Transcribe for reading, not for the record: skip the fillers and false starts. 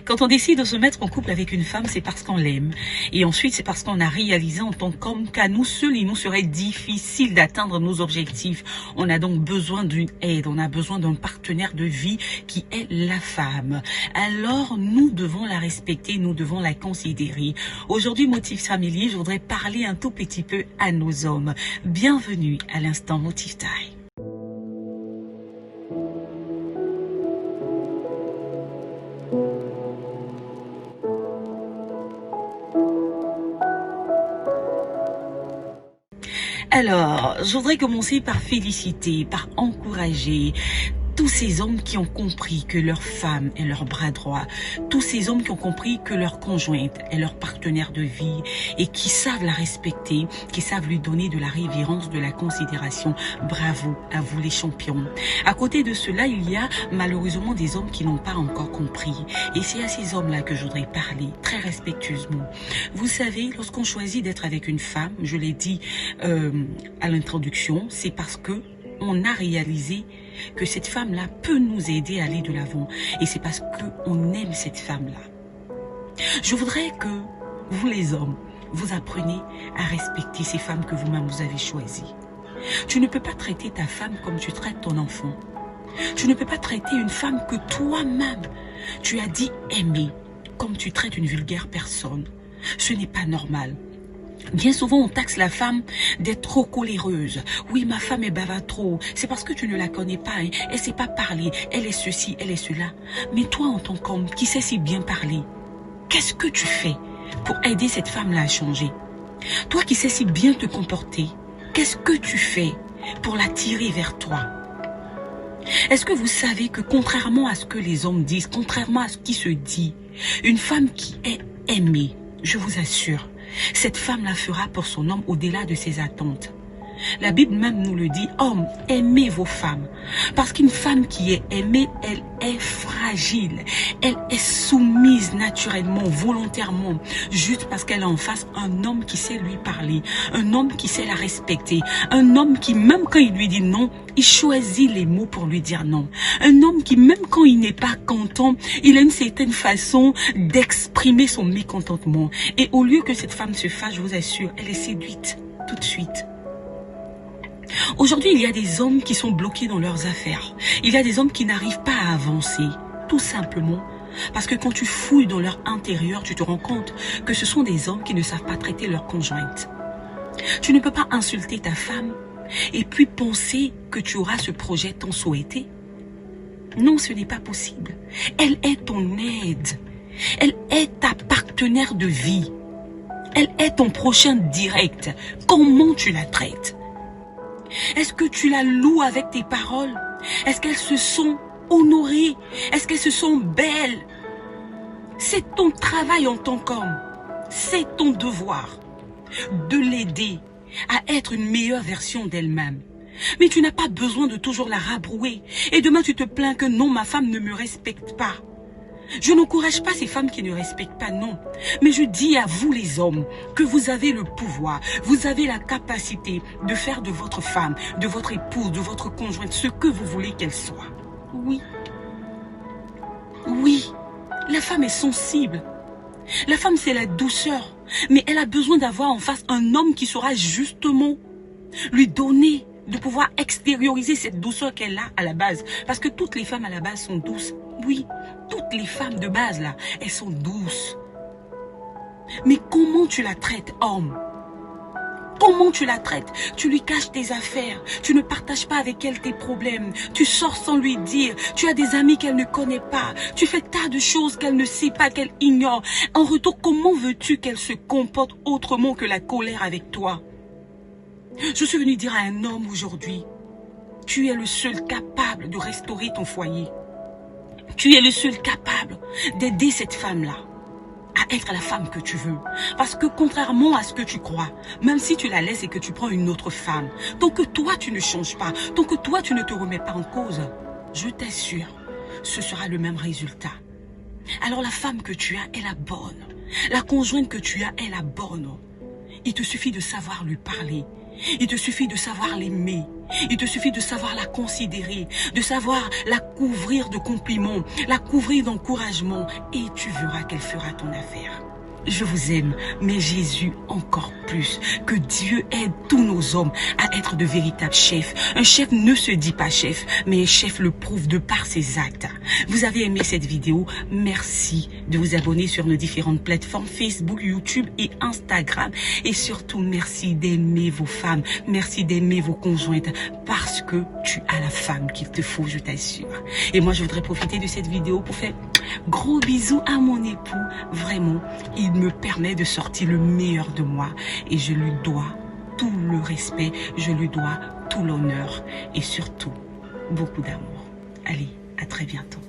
Quand on décide de se mettre en couple avec une femme, c'est parce qu'on l'aime. Et ensuite, c'est parce qu'on a réalisé en tant qu'homme qu'à nous seuls, il nous serait difficile d'atteindre nos objectifs. On a donc besoin d'une aide, on a besoin d'un partenaire de vie qui est la femme. Alors, nous devons la respecter, nous devons la considérer. Aujourd'hui, Motif Familier, je voudrais parler un tout petit peu à nos hommes. Bienvenue à l'instant Motif Time. Alors, je voudrais commencer par féliciter, par encourager tous ces hommes qui ont compris que leur femme est leur bras droit, tous ces hommes qui ont compris que leur conjointe est leur partenaire de vie et qui savent la respecter, qui savent lui donner de la révérence, de la considération. Bravo à vous les champions. À côté de cela, il y a malheureusement des hommes qui n'ont pas encore compris. Et c'est à ces hommes-là que je voudrais parler très respectueusement. Vous savez, lorsqu'on choisit d'être avec une femme, je l'ai dit à l'introduction, c'est parce que on a réalisé que cette femme-là peut nous aider à aller de l'avant. Et c'est parce qu'on aime cette femme-là. Je voudrais que vous les hommes, vous appreniez à respecter ces femmes que vous-même vous avez choisies. Tu ne peux pas traiter ta femme comme tu traites ton enfant. Tu ne peux pas traiter une femme que toi-même tu as dit aimer comme tu traites une vulgaire personne. Ce n'est pas normal. Bien souvent, on taxe la femme d'être trop coléreuse. Oui, ma femme est bavarde trop. C'est parce que tu ne la connais pas. Hein. Elle ne sait pas parler. Elle est ceci, elle est cela. Mais toi, en tant qu'homme qui sait si bien parler, qu'est-ce que tu fais pour aider cette femme-là à changer? Toi qui sais si bien te comporter, qu'est-ce que tu fais pour l'attirer vers toi? Est-ce que vous savez que contrairement à ce que les hommes disent, contrairement à ce qui se dit, une femme qui est aimée, je vous assure, cette femme-là fera pour son homme au-delà de ses attentes. La Bible même nous le dit, hommes, aimez vos femmes. Parce qu'une femme qui est aimée, elle est fragile. Elle est soumise naturellement, volontairement, juste parce qu'elle a en face un homme qui sait lui parler, un homme qui sait la respecter, un homme qui, même quand il lui dit non, il choisit les mots pour lui dire non. Un homme qui, même quand il n'est pas content, il a une certaine façon d'exprimer son mécontentement. Et au lieu que cette femme se fâche, je vous assure, elle est séduite tout de suite. Aujourd'hui, il y a des hommes qui sont bloqués dans leurs affaires. Il y a des hommes qui n'arrivent pas à avancer, tout simplement parce que quand tu fouilles dans leur intérieur, tu te rends compte que ce sont des hommes qui ne savent pas traiter leur conjointe. Tu ne peux pas insulter ta femme et puis penser que tu auras ce projet tant souhaité. Non, ce n'est pas possible. Elle est ton aide. Elle est ta partenaire de vie. Elle est ton prochain direct. Comment tu la traites? Est-ce que tu la loues avec tes paroles? Est-ce qu'elles se sont honorées? Est-ce qu'elles se sont belles? C'est ton travail en tant qu'homme. C'est ton devoir de l'aider à être une meilleure version d'elle-même. Mais tu n'as pas besoin de toujours la rabrouer. Et demain tu te plains que non, ma femme ne me respecte pas. Je n'encourage pas ces femmes qui ne respectent pas, non. Mais je dis à vous les hommes que vous avez le pouvoir, vous avez la capacité de faire de votre femme, de votre épouse, de votre conjointe, ce que vous voulez qu'elle soit. Oui. Oui, la femme est sensible. La femme, c'est la douceur. Mais elle a besoin d'avoir en face un homme qui saura justement lui donner, de pouvoir extérioriser cette douceur qu'elle a à la base. Parce que toutes les femmes à la base sont douces. Oui, toutes les femmes de base là, elles sont douces. Mais comment tu la traites, homme? Comment tu la traites? Tu lui caches tes affaires. Tu ne partages pas avec elle tes problèmes. Tu sors sans lui dire. Tu as des amis qu'elle ne connaît pas. Tu fais tas de choses qu'elle ne sait pas, qu'elle ignore. En retour, comment veux-tu qu'elle se comporte autrement que la colère avec toi? Je suis venue dire à un homme aujourd'hui, tu es le seul capable de restaurer ton foyer. Tu es le seul capable d'aider cette femme-là à être la femme que tu veux. Parce que contrairement à ce que tu crois, même si tu la laisses et que tu prends une autre femme, tant que toi tu ne changes pas, tant que toi tu ne te remets pas en cause, je t'assure, ce sera le même résultat. Alors la femme que tu as est la bonne. La conjointe que tu as est la bonne. Il te suffit de savoir lui parler Il te suffit de savoir l'aimer. Il te suffit de savoir la considérer, de savoir la couvrir de compliments, la couvrir d'encouragement, et tu verras qu'elle fera ton affaire. Je vous aime, mais Jésus encore plus. Que Dieu aide tous nos hommes à être de véritables chefs. Un chef ne se dit pas chef, mais un chef le prouve de par ses actes. Vous avez aimé cette vidéo? Merci de vous abonner sur nos différentes plateformes Facebook, YouTube et Instagram. Et surtout, merci d'aimer vos femmes. Merci d'aimer vos conjointes parce que tu as la femme qu'il te faut, je t'assure. Et moi, je voudrais profiter de cette vidéo pour faire gros bisous à mon époux. Vraiment, il me permet de sortir le meilleur de moi et je lui dois tout le respect, je lui dois tout l'honneur et surtout beaucoup d'amour. Allez, à très bientôt.